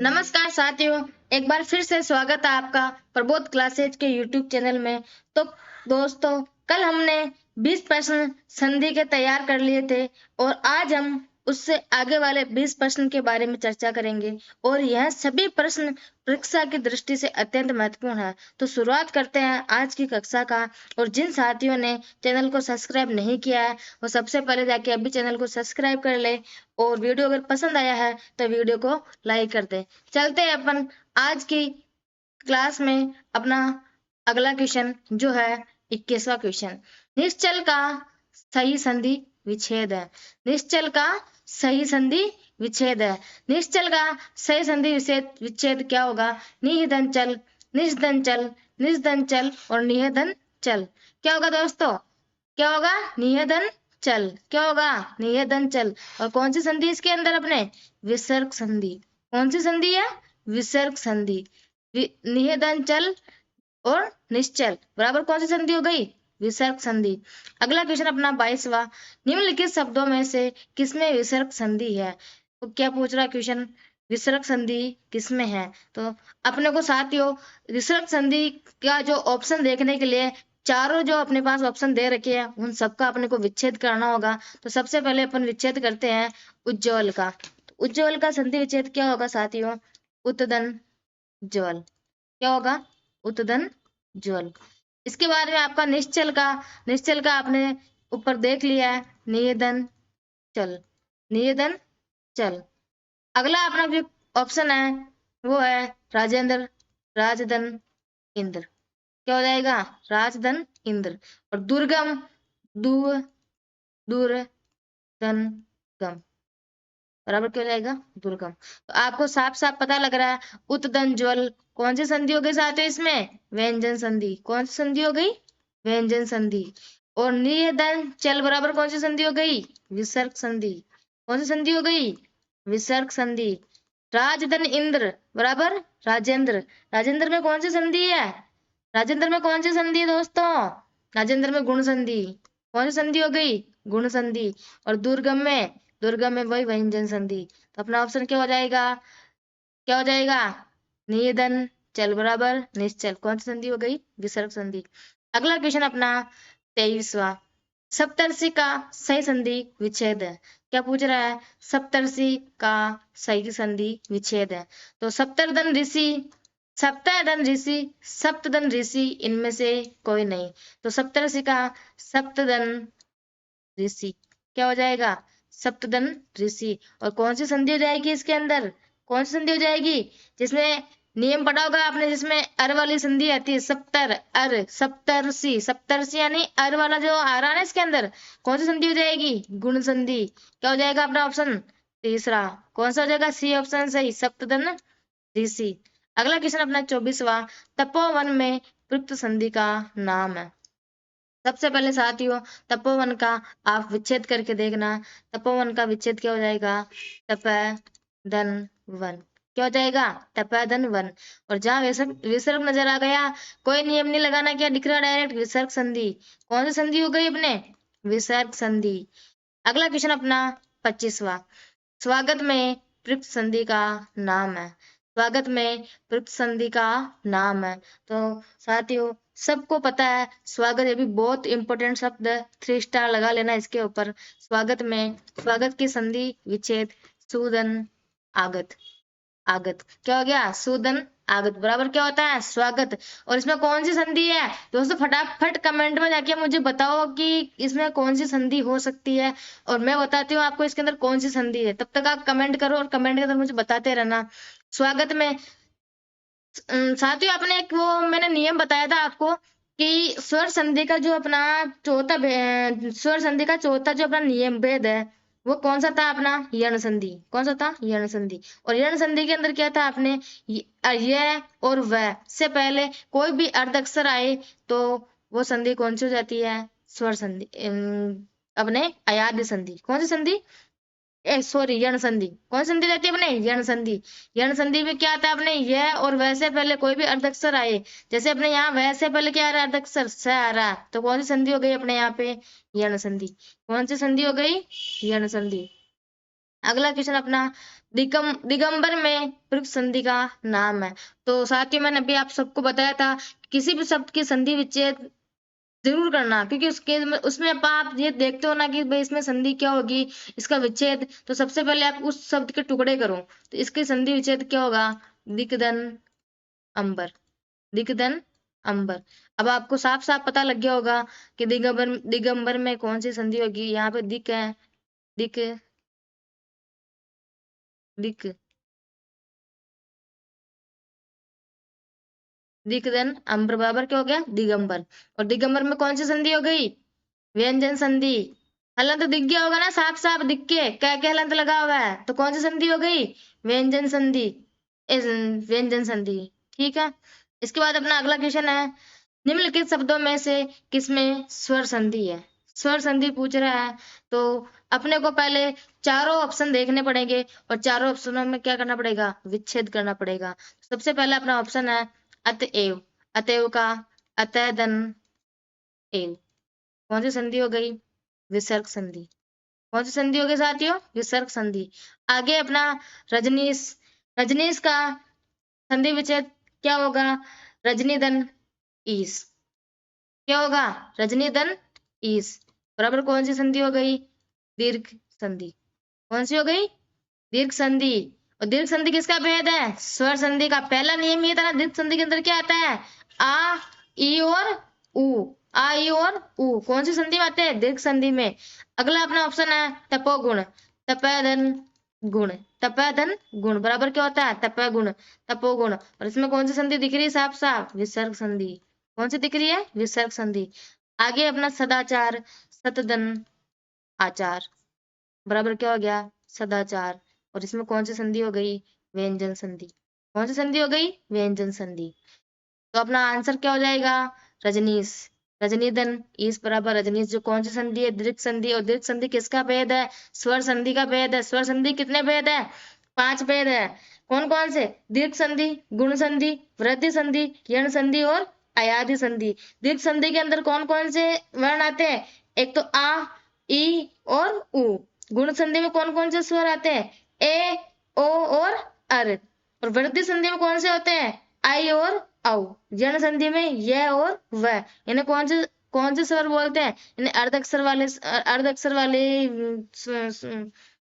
नमस्कार साथियों, एक बार फिर से स्वागत है आपका प्रबोध क्लासेज के यूट्यूब चैनल में। तो दोस्तों, कल हमने 20 प्रश्न संधि के तैयार कर लिए थे और आज हम उससे आगे वाले 20 प्रश्न के बारे में चर्चा करेंगे और यह सभी प्रश्न परीक्षा की दृष्टि से अत्यंत महत्वपूर्ण है। तो शुरुआत करते हैं आज की कक्षा का। और जिन साथियों ने चैनल को सब्सक्राइब नहीं किया है वो सबसे पहले जाके अभी चैनल को सब्सक्राइब कर ले और वीडियो अगर पसंद आया है तो वीडियो को लाइक कर दे। चलते हैं अपन आज की क्लास में अपना अगला क्वेश्चन जो है 21वां क्वेश्चन। निश्चल का सही संधि विच्छेद है। निश्चल का सही संधि विच्छेद है। निश्चल का सही संधि विच्छेद क्या होगा? निधन चल, निस्दन चल, निस्दन चल और निधन चल। क्या होगा दोस्तों? क्या होगा? निधन चल। क्या होगा? निधन चल। और कौन सी संधि इसके अंदर? अपने विसर्ग संधि। कौन सी संधि है? विसर्ग संधि। निधन चल और निश्चल बराबर कौन सी संधि हो गई? विसर्ग संधि। अगला क्वेश्चन अपना 22वां। निम्नलिखित शब्दों में से किसमें विसर्ग संधि है? तो क्या पूछ रहा क्वेश्चन? विसर्ग संधि किसमें है? तो अपने को साथियों विसर्ग संधि का जो ऑप्शन देखने के लिए चारों जो अपने पास ऑप्शन दे रखे हैं उन सबका अपने को विच्छेद करना होगा। तो सबसे पहले अपन विच्छेद करते हैं उज्ज्वल का। तो उज्ज्वल का संधि विच्छेद क्या होगा साथियों? उत्तदन ज्वल। क्या होगा? उत्तदन ज्वल। इसके बाद में आपका निश्चल का आपने ऊपर देख लिया है, निवेदन चल, निवेदन चल। अगला अपना जो ऑप्शन है वो है राजेंद्र, राजधन इंद्र। क्या हो जाएगा? राजधन इंद्र। और दुर्गम, दू दूर धन गम बराबर क्या हो जाएगा? दुर्गम। तो आपको साफ साफ पता लग रहा है उत्तदन ज्वल कौन सी संधि हो गई साथियों? इसमें व्यंजन संधि। कौन सी संधि हो गई? व्यंजन संधि। और निधन चल बराबर कौन सी संधि हो गई? विसर्ग संधि। कौन सी संधि हो गई? विसर्ग संधि। राजधन इंद्र बराबर राजेंद्र। राजेंद्र में कौन सी संधि है? राजेंद्र में कौन सी संधि है दोस्तों? राजेंद्र में गुण संधि। कौन सी संधि हो गई? गुण संधि। और दुर्गम में वही व्यंजन संधि। तो अपना ऑप्शन क्या हो जाएगा? क्या हो जाएगा? निधन चल बराबर निश्चल। कौन सी संधि हो गई? विसर्ग संधि। अगला क्वेश्चन अपना 23वां। सप्तर्षि का सही संधि विच्छेद है। क्या पूछ रहा है? सप्तर्षि का सही संधि विच्छेद है। तो सप्तर्धन ऋषि, सप्तधन ऋषि, सप्तधन ऋषि इनमें से कोई नहीं। तो सप्तर्षि का सप्तधन ऋषि क्या हो जाएगा? सप्तधन ऋषि। और कौन सी संधि हो जाएगी इसके अंदर? कौन सी संधि हो जाएगी? जिसमें नियम पढ़ा होगा आपने, जिसमें अर वाली संधि आती है, सप्तर अर, सप्तर्षि। सप्तर्षि यानी अर वाला जो आ रहा है ना इसके अंदर, कौन सी संधि हो जाएगी? गुण संधि। क्या हो जाएगा अपना ऑप्शन? तीसरा। कौन सा हो जाएगा? सी ऑप्शन सही, सप्तधन ऋषि। अगला क्वेश्चन अपना 24वां। तपोवन में प्रयुक्त संधि का नाम है। सबसे पहले साथियों तपोवन का आप विच्छेद करके देखना। तपोवन का विच्छेद क्या हो जाएगा? तप धन वन। क्या हो जाएगा? तप धन वन। और जहां विसर्ग विसर्ग नजर आ गया, कोई नियम नहीं लगाना, क्या दिख रहा डायरेक्ट? विसर्ग संधि। कौन सी संधि हो गई अपने? विसर्ग संधि। अगला क्वेश्चन अपना 25वां। स्वागत में प्रयुक्त संधि का नाम है। स्वागत में प्रयुक्त संधि का नाम है। तो साथियों सबको पता है स्वागत, ये भी बहुत इंपॉर्टेंट शब्द है, 3 स्टार लगा लेना इसके ऊपर। स्वागत की संधि विच्छेद सूदन आगत। आगत क्या हो गया? सूदन आगत बराबर क्या होता है? स्वागत। और इसमें कौन सी संधि है दोस्तों? फटाफट कमेंट में जाके मुझे बताओ कि इसमें कौन सी संधि हो सकती है और मैं बताती हूँ आपको इसके अंदर कौन सी संधि है। तब तक आप कमेंट करो और कमेंट के अंदर मुझे बताते रहना। स्वागत में साथियों अपने एक वो मैंने नियम बताया था आपको कि स्वर संधि का जो अपना स्वर संधि का चौथा जो अपना नियम भेद है वो कौन सा था? अपना यण संधि। कौन सा था? यण संधि। और यण संधि के अंदर क्या था? आपने य और व से पहले कोई भी अर्ध अक्षर आए तो वो संधि कौन सी हो जाती है? स्वर संधि। अपने अयाद्य संधि। कौन सी संधि? सॉरी यण संधि। कौन संधि रहती है अपने? यण संधि। यण संधि में क्या आता है? अपने यह और वैसे पहले कोई भी अर्ध अक्षर आए, जैसे अपने यहाँ वैसे पहले क्या आ रहा है? अर्ध अक्षर स आ रहा है, तो कौन सी संधि हो गई अपने यहाँ पे? यण संधि। कौन सी संधि हो गई? यण संधि। अगला क्वेश्चन अपना दिगंबर में प्रयुक्त संधि का नाम है। तो साथियों मैंने अभी आप सबको बताया था किसी भी शब्द की संधि विच्छेद जरूर करना, क्योंकि उसके उसमें आप ये देखते हो ना कि भाई इसमें संधि क्या होगी, इसका विच्छेद। तो सबसे पहले आप उस शब्द के टुकड़े करो, तो इसकी संधि विच्छेद क्या होगा, दिक्दन अंबर, दिक्दन अंबर। अब आपको साफ साफ पता लग गया होगा कि दिगंबर दिगंबर में कौन सी संधि होगी। यहाँ पे दिक है, दिक दिक दिक्दन अंबर बराबर क्या हो गया, दिगंबर। और दिगंबर में कौन सी संधि हो गई, व्यंजन संधि। हलंत दिख गया होगा ना, साफ साफ दिख के क्या क्या हलंत लगा हुआ है, तो कौन सी संधि हो गई, व्यंजन संधि। इस व्यंजन संधि, ठीक है। इसके बाद अपना अगला क्वेश्चन है, निम्नलिखित शब्दों में से किसमें स्वर संधि है। स्वर संधि पूछ रहा है, तो अपने को पहले चारों ऑप्शन देखने पड़ेंगे और चारों ऑप्शनों में क्या करना पड़ेगा, विच्छेद करना पड़ेगा। सबसे पहला अपना ऑप्शन है अतएव, अतएव का अतः एव, कौन सी संधि हो गई, विसर्ग संधि। कौन सी संधि हो गई साथियों, विसर्ग संधि। आगे अपना रजनीश, रजनीश का संधि विच्छेद क्या होगा, रजनीदन ईस, क्या होगा, रजनीदन ईस बराबर कौन सी संधि हो गई, दीर्घ संधि। कौन सी हो गई, दीर्घ संधि। और दीर्घ संधि किसका भेद है, स्वर संधि का। पहला नियम ये था ना, दीर्घ संधि के अंदर क्या आता है, आ ई और उ, आ ई और उ, कौन सी संधि में आते हैं, दीर्घ संधि में। अगला अपना ऑप्शन है तपोगुण, तपेधन गुण, तपेधन गुण बराबर क्या होता है, तपोगुण, तपोगुण। और इसमें कौन सी संधि दिख रही है, साफ साफ विसर्ग संधि। कौन सी दिख रही है, विसर्ग संधि। आगे अपना सदाचार, सतदन आचार बराबर क्या हो गया, सदाचार। और इसमें कौन सी संधि हो गई, व्यंजन संधि। कौन सी संधि हो गई, व्यंजन संधि। तो अपना आंसर क्या हो जाएगा, रजनीश, रजनीदन इस बराबर रजनीश। जो कौन सी संधि है, दीर्घ संधि। और दीर्घ संधि किसका भेद है, स्वर संधि का भेद है। स्वर संधि कितने भेद है, 5 भेद है। कौन कौन से, दीर्घ संधि, गुण संधि, वृद्धि संधि, यण संधि और अयाधि संधि। दीर्घ संधि के अंदर कौन कौन से वर्ण आते हैं, एक तो आ ई और उ। गुण संधि में कौन कौन से स्वर आते हैं, ए ओ और अर। और वृद्धि संधि में कौन से होते हैं, आई और औ। जन संधि में यह और वह। इन्हें कौन से स्वर बोलते हैं, इन्हें अर्ध अक्षर वाले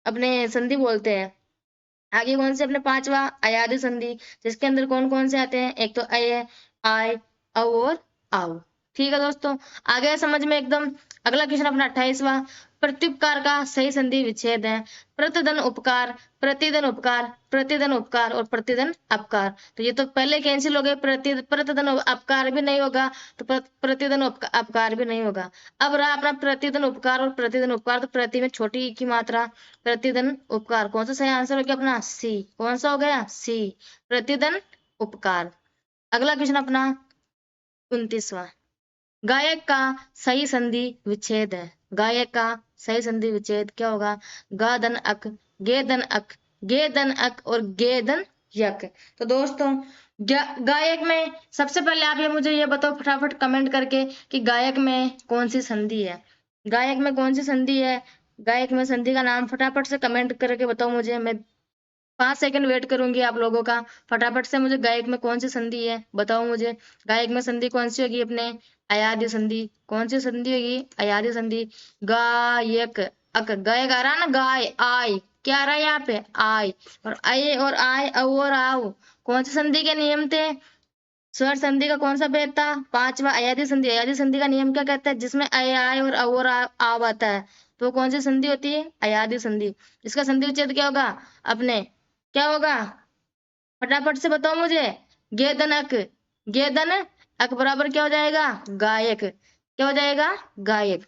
अपने संधि बोलते हैं। आगे कौन से अपने पांचवा अयाधि संधि, जिसके अंदर कौन कौन से आते हैं, एक तो अय, आय, औ और आओ। ठीक है दोस्तों, आगे समझ में एकदम। अगला क्वेश्चन अपना 28वां, प्रत्युपकार का सही संधि विच्छेद है। प्रतिधन उपकार, प्रतिधन उपकार, प्रतिधन उपकार और प्रतिधन अपकार। तो ये तो पहले कैंसिल हो गए, प्रतिधन अपकार भी नहीं होगा, तो प्रतिधन अपकार भी नहीं होगा। अब रहा अपना प्रतिधन उपकार और प्रतिधन उपकार। तो प्रति में छोटी की मात्रा, प्रतिधन उपकार। कौन सा सही आंसर हो गया अपना, सी। कौन सा हो गया, सी, प्रतिधन उपकार। अगला क्वेश्चन अपना 29वां, गायक का सही संधि विच्छेद है। गायक का सही संधि विच्छेद क्या होगा, गा धन अक, गे धन अक, गे धन अक और गे धन यक। तो दोस्तों गायक में सबसे पहले आप ये मुझे ये बताओ फटाफट कमेंट करके कि गायक में कौन सी संधि है, गायक में कौन सी संधि है। गायक में संधि का नाम फटाफट से कमेंट करके बताओ मुझे, मैं 5 सेकंड वेट करूंगी आप लोगों का। फटाफट से मुझे गायक में कौन सी संधि है बताओ मुझे। गायक में संधि कौन सी होगी अपने, अयाधि संधि। कौन सी संधि होगी, अयाधि संधि। गायक अक, गायक आ रहा ना, गाय आय, क्या आ रहा है यहाँ पे, आय। और अय और आय, औ और आओ, कौन सी संधि के नियम थे, स्वर संधि का कौन सा भेद था, 5वां अयाधि संधि। अयाधि संधि का नियम क्या कहता है, जिसमें अय आय और औ और आव आता है, तो कौन सी संधि होती है, अयाधि संधि। इसका संधि विच्छेद क्या होगा अपने, क्या होगा फटाफट से बताओ मुझे, गेदन अक, गेदन अक बराबर क्या हो जाएगा, गायक। क्या हो जाएगा, गायक।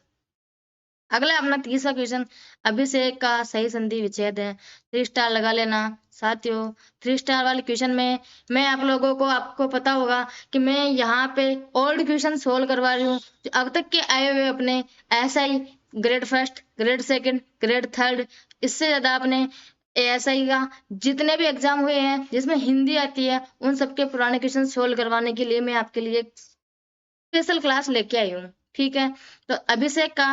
अगला अपना 30वां क्वेश्चन, अभिषेक का सही संधि विच्छेद है। 3 स्टार लगा लेना साथियों। 3 स्टार वाले क्वेश्चन में मैं आप लोगों को, आपको पता होगा कि मैं यहाँ पे ओल्ड क्वेश्चन सोल्व करवा रही हूँ जो अब तक के आए हुए अपने SI grade first, grade second, grade third, इससे ज्यादा अपने एएसआई का जितने भी एग्जाम हुए हैं जिसमें हिंदी आती है, उन सबके पुराने क्वेश्चन सोल्व करवाने के लिए मैं आपके लिए स्पेशल क्लास लेके आई हूँ। ठीक है, तो अभिषेक का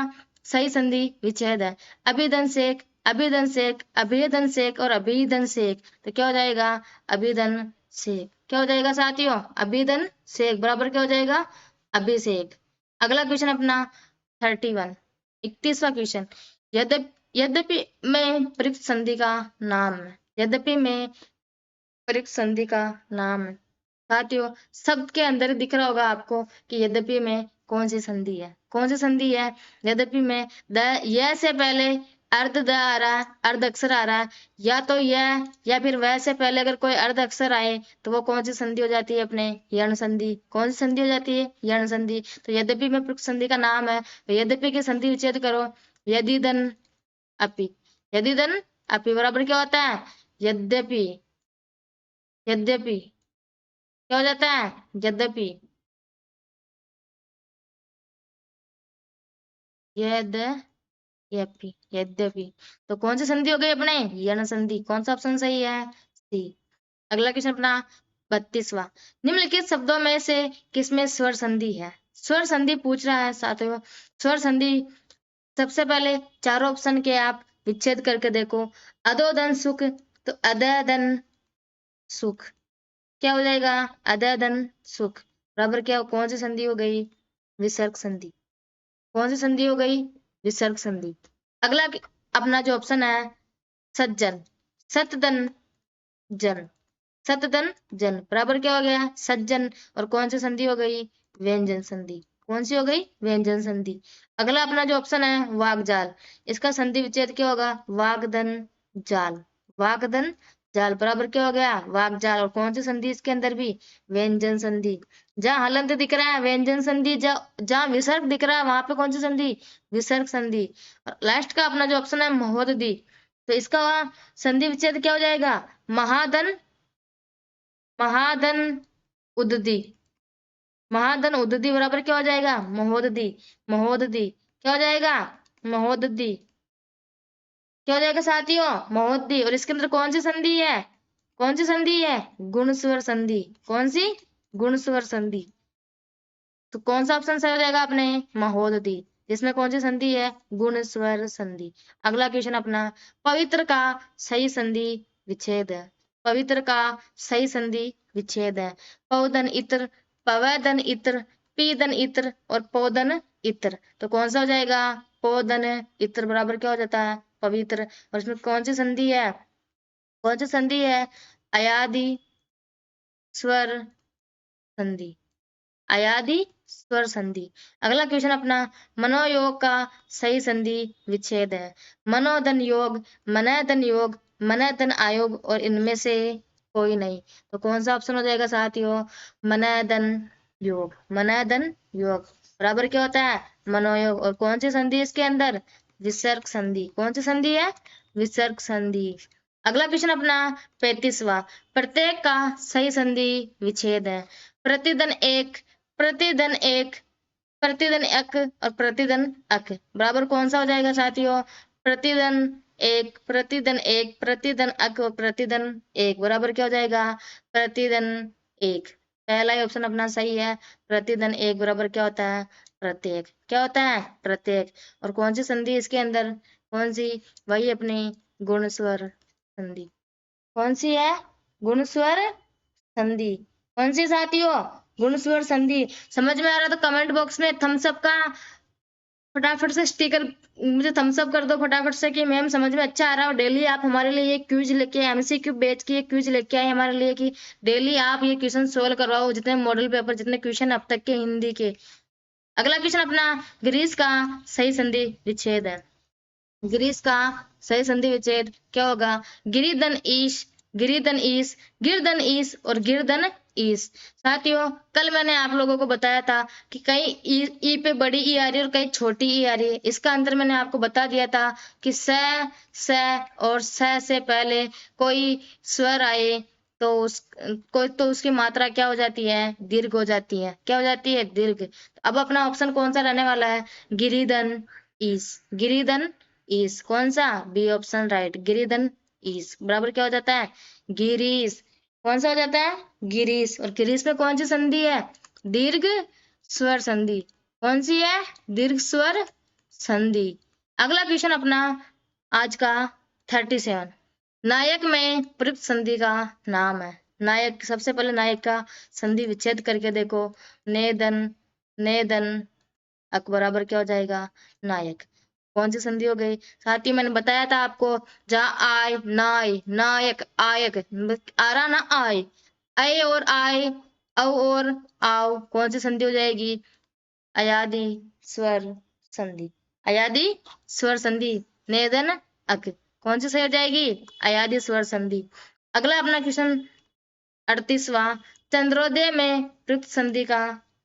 सही संधि विच्छेद है। अभिधन से अभिधन सेक, अभिधन सेक और अभिधन सेक, तो क्या हो जाएगा अभिधन सेक। क्या हो जाएगा साथियों अभिधन सेक बराबर क्या हो जाएगा अभिषेक। अगला क्वेश्चन अपना 31, 31वां क्वेश्चन। यद्यपि में प्रयुक्त संधि का नाम है, यद्यपि में प्रयुक्त संधि का नाम है। साथियों शब्द के अंदर दिख रहा होगा आपको कि यद्यपि में कौन सी संधि है, कौन सी संधि है यद्यपि में द यह से पहले अर्ध द आ रहा है, अर्ध अक्षर आ रहा है, या तो यह या फिर वह से पहले अगर कोई अर्ध अक्षर आए तो वो कौन सी संधि हो जाती है अपने यण संधि। कौन सी संधि हो जाती है यण संधि। तो यद्यपि में प्रयुक्त संधि का नाम है, तो यद्यपि की संधि विच्छेद करो, यदि धन अपि, यदि धन अपि बराबर क्या होता है यद्यपि, यद्यपि क्या हो जाता है यद्यपि, यद्यपि, यद्यपि। तो कौन सी संधि हो गई अपने यण संधि। कौन सा ऑप्शन सही है सी। अगला क्वेश्चन अपना 32वां। निम्नलिखित शब्दों में से किसमें स्वर संधि है। स्वर संधि पूछ रहा है साथियों। स्वर संधि सबसे पहले चारों ऑप्शन के आप विच्छेद करके देखो। अधोधन सुख, तो अधोधन सुख क्या हो जाएगा अधोधन सुख बराबर क्या कौन सी संधि हो गई विसर्ग संधि। कौन सी संधि हो गई विसर्ग संधि। अगला अपना जो ऑप्शन है सज्जन, सतदन जन, सतदन जन बराबर क्या हो गया सज्जन, और कौन सी संधि हो गई व्यंजन संधि। कौन सी हो गई व्यंजन संधि। अगला अपना जो ऑप्शन है वागजाल, इसका संधि विच्छेद क्या होगा वागदन जाल, वागदन जाल बराबर क्या हो गया वागजाल, और कौन सी संधि इसके अंदर भी व्यंजन संधि। जहां हलंत दिख रहा है व्यंजन संधि, जहां विसर्ग दिख रहा है वहां पे कौन सी संधि विसर्ग संधि। लास्ट का अपना जो ऑप्शन है महोदधि, तो इसका संधि विच्छेद क्या हो जाएगा महाधन, महाधन उदधि, महाधन उदधि बराबर क्या हो जाएगा महोदधि, महोदधि क्या हो जाएगा महोदधि। क्या हो जाएगा साथियों महोदधि। और इसके अंदर कौन सी संधि है, कौन सी संधि है गुण स्वर संधि। कौन सी गुण स्वर संधि। तो कौन सा ऑप्शन सही हो जाएगा अपने महोदधि, जिसमें कौन सी संधि है गुण स्वर संधि। अगला क्वेश्चन अपना पवित्र का सही संधि विच्छेद है, पवित्र का सही संधि विच्छेद है। पौधन इत्र, पवैधन इत्र, पीधन इत्र और पौधन इत्र, तो कौन सा हो जाएगा पौधन इत्र बराबर क्या हो जाता है पवित्र। और इसमें कौन सी संधि है, कौन सी संधि है अयादि स्वर संधि, अयादि स्वर संधि। अगला क्वेश्चन अपना मनोयोग का सही संधि विच्छेद है। मनोधन योग, मनैधन योग, मनैधन आयोग और इनमें से कोई नहीं, तो कौन सा ऑप्शन हो जाएगा साथियों मनैधन योग, मनैधन योग बराबर क्या होता है मनोयोग। और कौन सी संधि इसके अंदर विसर्ग संधि। कौन सी संधि है विसर्ग संधि। अगला क्वेश्चन अपना 35वां। प्रत्येक का सही संधि विच्छेद है। प्रतिधन एक, प्रतिधन एक, प्रतिधन एक और प्रतिधन अक बराबर कौन सा हो जाएगा साथियों प्रतिधन एक, प्रतिधन एक, प्रतिधन अक और प्रतिधन एक बराबर क्या हो जाएगा प्रतिधन एक। पहला ही ऑप्शन अपना सही है। प्रतिधन एक बराबर क्या होता है प्रत्येक। क्या होता है प्रत्येक। और कौन सी संधि इसके अंदर कौन सी वही अपनी गुण स्वर संधि। कौन सी है गुण स्वर संधि। कौन सी साथियों गुण स्वर संधि। समझ में आ रहा तो कमेंट बॉक्स में थम्स अप का फटाफट से स्टिकर मुझे थम्स अप कर दो फटाफट से कि मैम समझ में अच्छा आ रहा हो। डेली आप हमारे लिए ये क्विज लेके एमसीक्यू बैच की क्विज लेके आए हमारे लिए कि डेली आप ये क्वेश्चन सोल्व करवाओ, जितने मॉडल पेपर जितने क्वेश्चन अब तक के हिंदी के। अगला क्वेश्चन अपना ग्रीस का सही संधि विच्छेद है। ग्रीस का सही संधि विच्छेद क्या होगा गिरिधन ईश, गिरिधन ईश, गिरधन ईश और गिरधन ईश। साथियों कल मैंने आप लोगों को बताया था कि कहीं ई पे बड़ी ई आ रही है और कहीं छोटी ई आ रही है। इसका अंतर मैंने आपको बता दिया था कि स और से पहले कोई स्वर आए तो कोई तो उसकी मात्रा क्या हो जाती है दीर्घ हो जाती है। क्या हो जाती है दीर्घ। अब अपना ऑप्शन कौन सा रहने वाला है गिरिधन ईश, गिरिधन ईश कौन सा बी ऑप्शन राइट गिरिधन ईश बराबर क्या हो जाता है गिरीश। कौन सा हो जाता है गिरीश। और गिरीश में कौन सी संधि है दीर्घ स्वर संधि। कौन सी है दीर्घ स्वर संधि। अगला क्वेश्चन अपना आज का 37 नायक में प्रयुक्त संधि का नाम है। नायक, सबसे पहले नायक का संधि विच्छेद करके देखो। नेदन, नेदन अक बराबर क्या हो जाएगा? नायक। कौन सी संधि हो गई? साथ ही मैंने बताया था आपको, जहाँ आय, नाय, नायक, आयक, आरा ना आय, अय और आय, औ और आओ, कौन सी संधि हो जाएगी? अयादि स्वर संधि। अयादि स्वर संधि, नेदन अक, कौन सी सही हो जाएगी? अयादि स्वर संधि। अगला अपना क्वेश्चन 38वां, चंद्रोदय में प्रयुक्त संधि का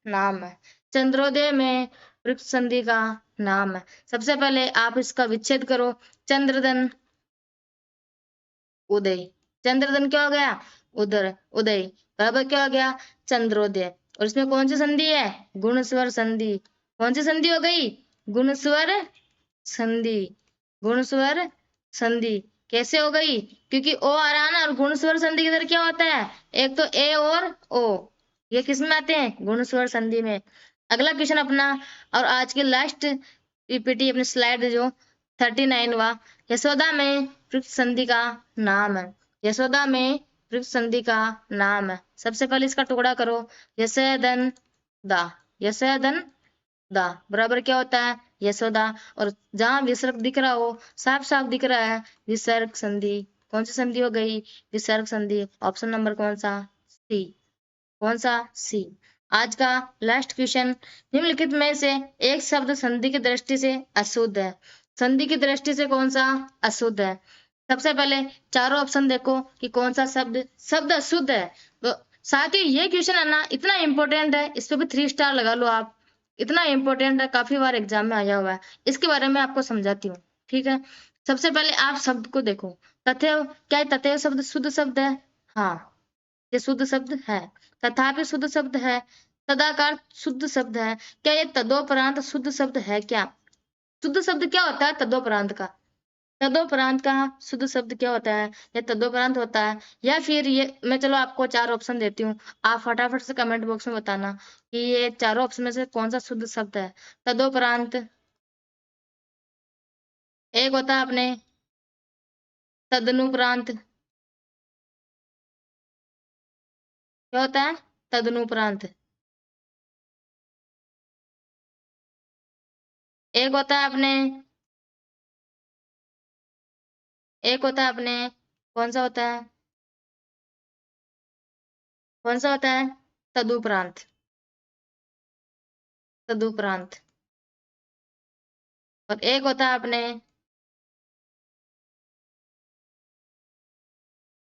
नाम है। चंद्रोदय में प्रयुक्त संधि का नाम है। सबसे पहले आप इसका विच्छेद करो। चंद्रदन, उदय। चंद्रदन क्या हो गया? उदर, उदय बराबर क्या हो गया? चंद्रोदय। और इसमें कौन सी संधि है? गुण स्वर संधि। कौन सी संधि हो गई? गुण स्वर संधि। गुण स्वर संधि कैसे हो गई? क्योंकि ओ आ रहा है ना, और गुण स्वर संधि की तरह क्या होता है? एक तो ए और ओ, ये किस में आते हैं? गुण स्वर संधि में। अगला क्वेश्चन अपना, और आज के लास्ट पीपीटी अपनी स्लाइड जो 39वां, यशोदा में प्रयुक्त संधि का नाम है। यशोदा में प्रयुक्त संधि का नाम है। सबसे पहले इसका टुकड़ा करो। यशोदन दा, यशोदन दा बराबर क्या होता है? यशोदा। और जहां विसर्ग दिख रहा हो, साफ साफ दिख रहा है, विसर्ग संधि। कौन सी संधि हो गई? विसर्ग संधि। ऑप्शन नंबर कौन सा? सी। कौन सा? सी। आज का लास्ट क्वेश्चन, निम्नलिखित में से एक शब्द संधि की दृष्टि से अशुद्ध है। संधि की दृष्टि से कौन सा अशुद्ध है? सबसे पहले चारों ऑप्शन देखो कि कौन सा शब्द शब्द अशुद्ध है। तो साथ ही ये क्वेश्चन है ना, इतना इंपॉर्टेंट है, इस पे भी 3 स्टार लगा लो आप। इतना इंपॉर्टेंट है, काफी बार एग्जाम में आया हुआ है। इसके बारे में आपको समझाती हूँ, ठीक है। सबसे पहले आप शब्द को देखो। तथैव, क्या तथैव शब्द शुद्ध शब्द है? हाँ, ये शुद्ध शब्द है। तथापि शुद्ध शब्द है। तदाकार शुद्ध शब्द है। क्या ये तदोपरांत शुद्ध शब्द है? क्या शुद्ध शब्द क्या होता है? तदोपरांत का। तदोपरांत का शुद्ध शब्द क्या होता है? ये तदोपरांत होता है। या फिर ये, मैं चलो आपको 4 ऑप्शन देती हूँ, आप फटाफट से कमेंट बॉक्स में बताना कि ये चारों ऑप्शन में से कौन सा शुद्ध शब्द है। तदोपरांत, एक होता है अपने तदनुपरांत। क्या होता है? तदनुपरांत। एक होता है अपने, एक होता है अपने, कौन सा होता है? कौन सा होता है? तदुपरांत। तदुपरांत। और एक होता है अपने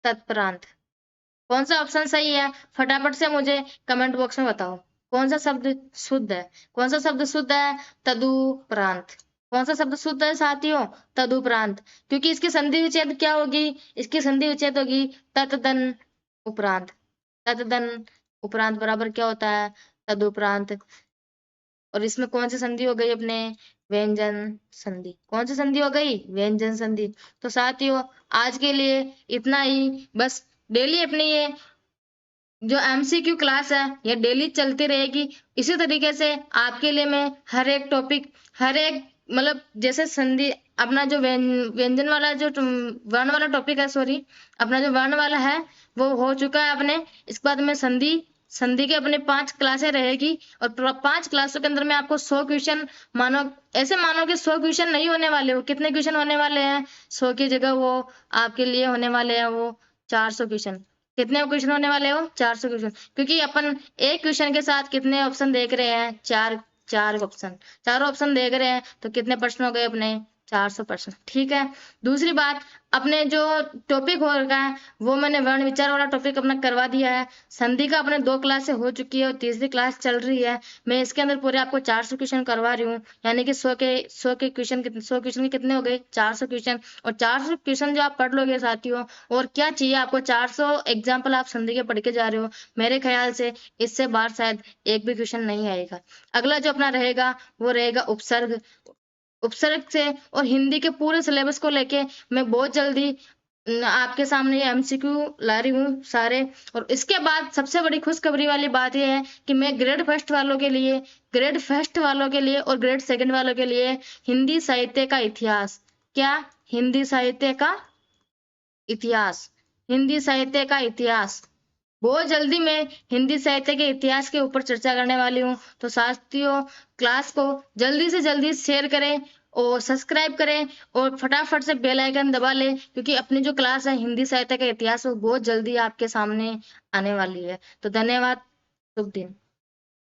तत्परांत। कौन सा ऑप्शन सही है? फटाफट से मुझे कमेंट बॉक्स में बताओ। कौन सा शब्द शुद्ध है? कौन सा शब्द शुद्ध है? तदुपरांत। कौन सा शब्द शुद्ध है साथियों? तदुपरांत। क्योंकि इसकी संधि विच्छेद क्या होगी? इसकी संधि विच्छेद होगी ततदन उपरांत। ततदन उपरांत बराबर क्या होता है? तदुपरांत। और इसमें कौन सी संधि हो गई अपने? व्यंजन संधि। कौन सी संधि हो गई? व्यंजन संधि। तो साथियों, आज के लिए इतना ही। बस डेली अपनी ये जो एमसीक्यू क्लास है, ये डेली चलती रहेगी। इसी तरीके से आपके लिए मैं हर एक टॉपिक, हर एक मतलब जैसे संधि, अपना जो व्यंजन वाला जो वर्ण वाला टॉपिक है, सॉरी, अपना जो वर्ण वाला है वो हो चुका है अपने। इसके बाद में संधि, संधि के अपने 5 क्लासें रहेगी। और 5 क्लासों के अंदर में आपको 100 क्वेश्चन, मानो ऐसे मानो कि 100 क्वेश्चन नहीं होने वाले हो। कितने क्वेश्चन होने वाले हैं? 100 की जगह वो आपके लिए होने वाले हैं वो 400 क्वेश्चन। कितने क्वेश्चन होने वाले हो? 400 क्वेश्चन। क्योंकि अपन एक क्वेश्चन के साथ कितने ऑप्शन देख रहे हैं? 4 4 ऑप्शन, चारों ऑप्शन देख रहे हैं, तो कितने प्रश्न हो गए अपने? 400 प्रश्न। ठीक है। दूसरी बात, अपने जो टॉपिक हो रखा है वो मैंने वर्ण विचार वाला टॉपिक अपना करवा दिया है। संधि का अपने 2 क्लासें हो चुकी है और तीसरी क्लास चल रही है। मैं इसके अंदर पूरे आपको 400 क्वेश्चन करवा रही हूँ। यानी कि 100 के क्वेश्चन, 100 क्वेश्चन के कितने हो गए? 400 क्वेश्चन। और 400 क्वेश्चन जो आप पढ़ लोगे साथियों, और क्या चाहिए आपको? 400 एग्जाम्पल आप संधि के पढ़ के जा रहे हो। मेरे ख्याल से इससे बाहर शायद एक भी क्वेश्चन नहीं आएगा। अगला जो अपना रहेगा वो रहेगा उपसर्ग। उपसर्ग से और हिंदी के पूरे सिलेबस को लेके मैं बहुत जल्दी आपके सामने ये एमसीक्यू ला रही हूँ सारे। और इसके बाद सबसे बड़ी खुशखबरी वाली बात यह है कि मैं ग्रेड फर्स्ट वालों के लिए, ग्रेड फर्स्ट वालों के लिए और ग्रेड सेकंड वालों के लिए हिंदी साहित्य का इतिहास, क्या हिंदी साहित्य का इतिहास। हिंदी साहित्य का इतिहास। बहुत जल्दी मैं हिंदी साहित्य के इतिहास के ऊपर चर्चा करने वाली हूँ। तो साथियों, क्लास को जल्दी से जल्दी शेयर करें और सब्सक्राइब करें और फटाफट से बेल आइकन दबा लें, क्योंकि अपनी जो क्लास है हिंदी साहित्य का इतिहास वो बहुत जल्दी आपके सामने आने वाली है। तो धन्यवाद। शुभ दिन।